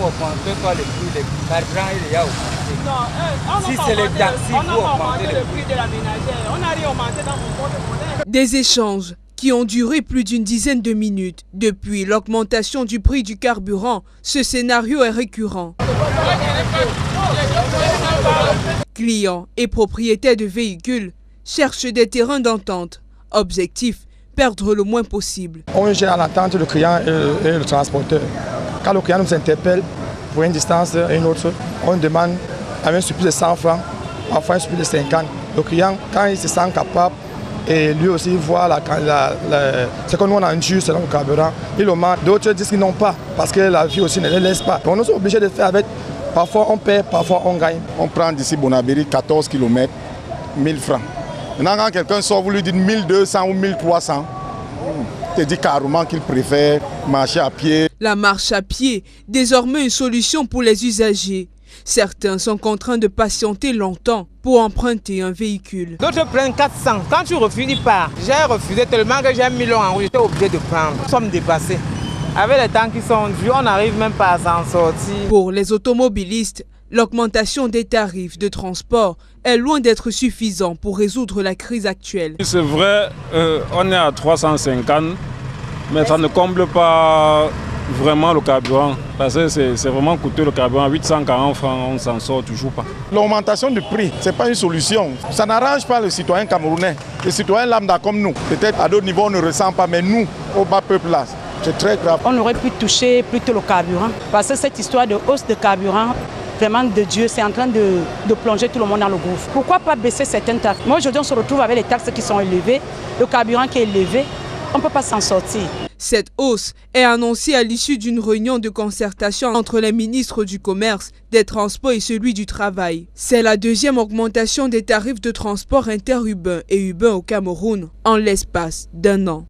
augmentez pas le prix, le carburant il y a augmenté. Non, si c'est les taxis, on n'a pas augmenté le prix de la ménagère. On n'a rien augmenté dans mon porte-monnaie. Des échanges qui ont duré plus d'une dizaine de minutes. Depuis l'augmentation du prix du carburant, ce scénario est récurrent. Clients et propriétaires de véhicules cherchent des terrains d'entente. Objectif, perdre le moins possible. On gère l'entente le client et le transporteur. Quand le client nous interpelle pour une distance et une autre, on demande un surplus de 100 francs, enfin un surplus de 50. Le client, quand il se sent capable, et lui aussi voit ce que nous on a endure selon le carburant, il le demande. D'autres disent qu'ils n'ont pas, parce que la vie aussi ne les laisse pas. Donc nous sommes obligés de faire avec, parfois on perd, parfois on gagne. On prend d'ici Bonabéry 14 km, 1000 francs. Maintenant quand quelqu'un sort, vous lui dites 1200 ou 1300, il te dit carrément qu'il préfère marcher à pied. La marche à pied, désormais une solution pour les usagers. Certains sont contraints de patienter longtemps pour emprunter un véhicule. D'autres prennent 400. Quand tu refuses, ils partent. J'ai refusé tellement que j'ai 1 million en rouge. J'étais obligé de prendre. Nous sommes dépassés. Avec les temps qui sont durs, on n'arrive même pas à s'en sortir. Pour les automobilistes, l'augmentation des tarifs de transport est loin d'être suffisant pour résoudre la crise actuelle. C'est vrai, on est à 350, mais ça ne comble pas vraiment le carburant, parce que c'est vraiment coûteux le carburant, 840 francs, on ne s'en sort toujours pas. L'augmentation du prix, ce n'est pas une solution. Ça n'arrange pas le citoyen camerounais. Le citoyen lambda comme nous, peut-être à d'autres niveaux on ne ressent pas, mais nous, au bas peuple là, c'est très grave. On aurait pu toucher plutôt le carburant, parce que cette histoire de hausse de carburant, vraiment de Dieu, c'est en train de plonger tout le monde dans le gouffre. Pourquoi pas baisser certaines taxes? Moi aujourd'hui on se retrouve avec les taxes qui sont élevées, le carburant qui est élevé, on ne peut pas s'en sortir. Cette hausse est annoncée à l'issue d'une réunion de concertation entre les ministres du Commerce, des Transports et celui du Travail. C'est la deuxième augmentation des tarifs de transport interurbain et urbain au Cameroun en l'espace d'1 an.